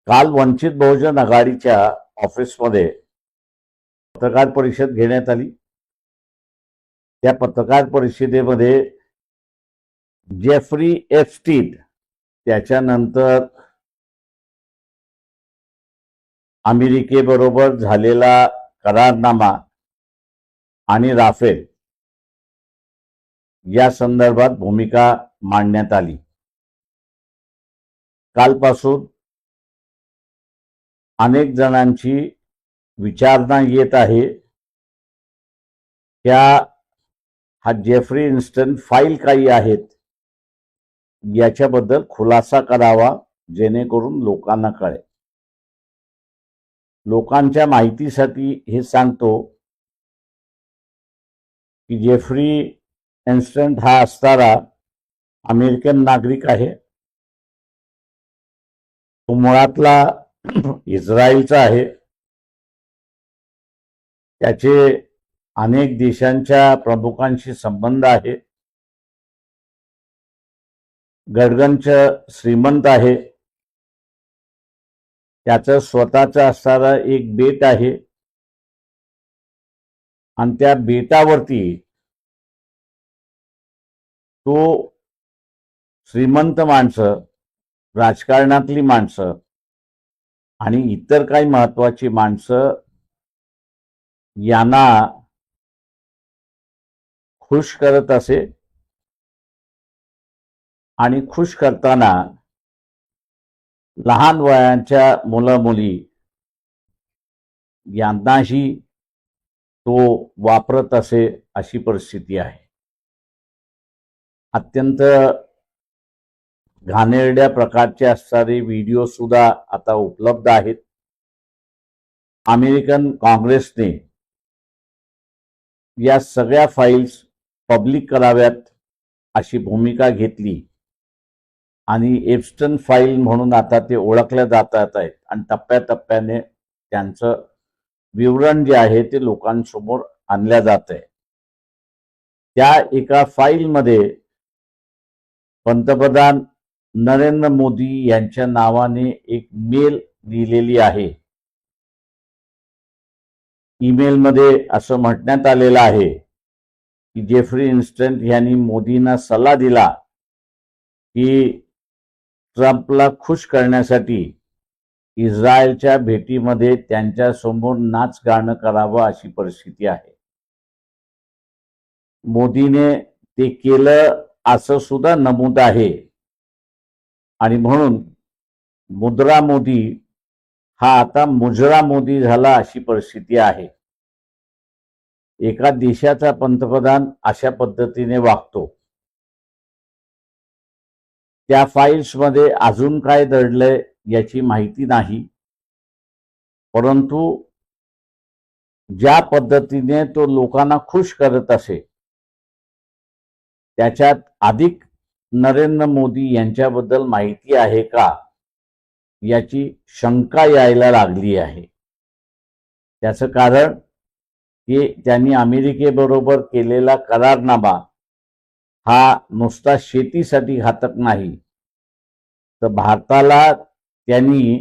काल वंचित बहुजन आघाडीच्या ऑफिसमध्ये पत्रकार परिषद घेण्यात आली। त्या पत्रकार परिषदेमध्ये जेफ्री एप्स्टीन, त्याच्यानंतर अमेरिकेबरोबर झालेला करारनामा आणि राफेल या संदर्भात भूमिका मांडण्यात आली। कालपासून अनेक जणांची विचारणा येत आहे त्या हा जेफ्री इन्स्टन फाईल काही आहेत याच्याबद्दल खुलासा करावा, जेणेकरून लोकांना कळेल। लोकांच्या माहितीसाठी हे सांगतो की जेफ्री इन्स्टन हा असणारा अमेरिकन नागरिक आहे। तो मुळातला इस्रायलचा आहे। त्याचे अनेक देशांच्या प्रमुखांशी संबंध आहे। गडगंच श्रीमंत आहे। त्याचं स्वतःचं असणारं एक बेट आहे आणि त्या बेटावरती तो श्रीमंत माणसं, राजकारणातली माणसं आणि इतर काही महत्वाची माणसं यांना खुश करत असे आणि खुश करताना लहान वयाच्या मुलं मुली यांनाही तो वापरत असे, अशी परिस्थिती आहे। अत्यंत घाणेरड्या प्रकारचे असणारे व्हिडिओ सुद्धा आता उपलब्ध आहेत। अमेरिकन काँग्रेसने या सगळ्या फाईल्स पब्लिक कराव्यात अशी भूमिका घेतली आणि एप्स्टन फाईल म्हणून आता ते ओळखल्या जातात आहेत आणि टप्प्याटप्प्याने त्यांचं विवरण जे आहे ते लोकांसमोर आणल्या जात आहे। त्या एका फाईलमध्ये पंतप्रधान नरेंद्र मोदी यांच्या नावाने एक मेल लिहिलेली आहे। ईमेलमध्ये असं म्हटण्यात आलेलं आहे की जेफ्री इन्स्टन यांनी मोदींना सल्ला दिला की ट्रम्पला खुश करण्यासाठी इस्रायलच्या भेटीमध्ये त्यांच्या समोर नाच गाणं करावं अशी परिस्थिती आहे। मोदीने ते केलं असं सुद्धा नमूद आहे आणि म्हणून मुद्रा मोदी हा आता मुजरा मोदी झाला अशी परिस्थिती आहे। एका देशाचा पंतप्रधान अशा पद्धतीने वागतो। त्या फाईल्समध्ये अजून काय दडलंय याची माहिती नाही, परंतु ज्या पद्धतीने तो लोकांना खुश करत असे त्याच्यात अधिक नरेंद्र मोदी यांच्याबद्दल माहिती आहे का याची शंका यायला लागली आहे। त्याचं कारण की त्यांनी अमेरिकेबरोबर केलेला करारनामा हा नुसता शेतीसाठी घातक नाही, तर भारताला त्यांनी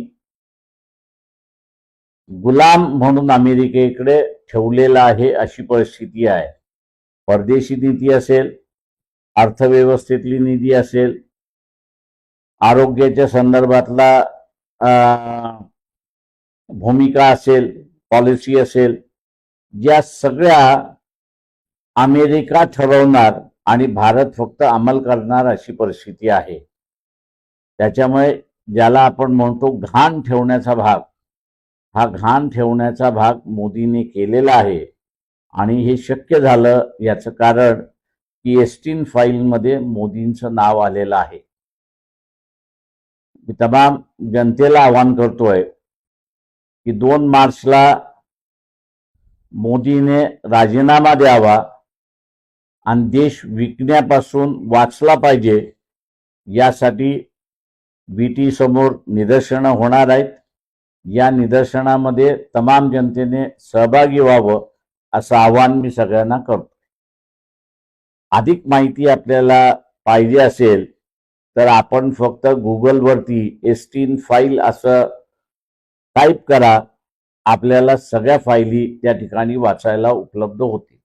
गुलाम म्हणून अमेरिकेकडे ठेवलेला आहे अशी परिस्थिती आहे। परदेशी नीती असेल, अर्थव्यवस्थेतली नीती असेल, आरोग्याच्या संदर्भातला भूमिका असेल, पॉलिसी असेल, या सगळ्या अमेरिका ठरवणार आणि भारत फक्त अंमल करणार अशी परिस्थिती आहे। त्याच्यामुळे ज्याला आपण म्हणतो घाण ठेवण्याचा भाग, हा घाण ठेवण्याचा भाग मोदीने केलेला आहे आणि हे शक्य झालं याचं कारण की एप्स्टीन फाईलमध्ये मोदींचं नाव आलेलं आहे। मी तमाम जनतेला आवाहन करतोय की 2 मार्चला मोदीने राजीनामा द्यावा आणि देश विकण्यापासून वाचला पाहिजे, यासाठी बीटी समोर निदर्शनं होणार आहेत। या निदर्शनामध्ये तमाम जनतेने सहभागी व्हावं असं आवाहन मी सगळ्यांना करतो। अधिक माहिती आपल्याला पाहिजे असेल तर आपण फक्त गुगलवरती एप्स्टीन फाईल असं टाईप करा, आपल्याला सगळ्या फायली त्या ठिकाणी वाचायला उपलब्ध होतील.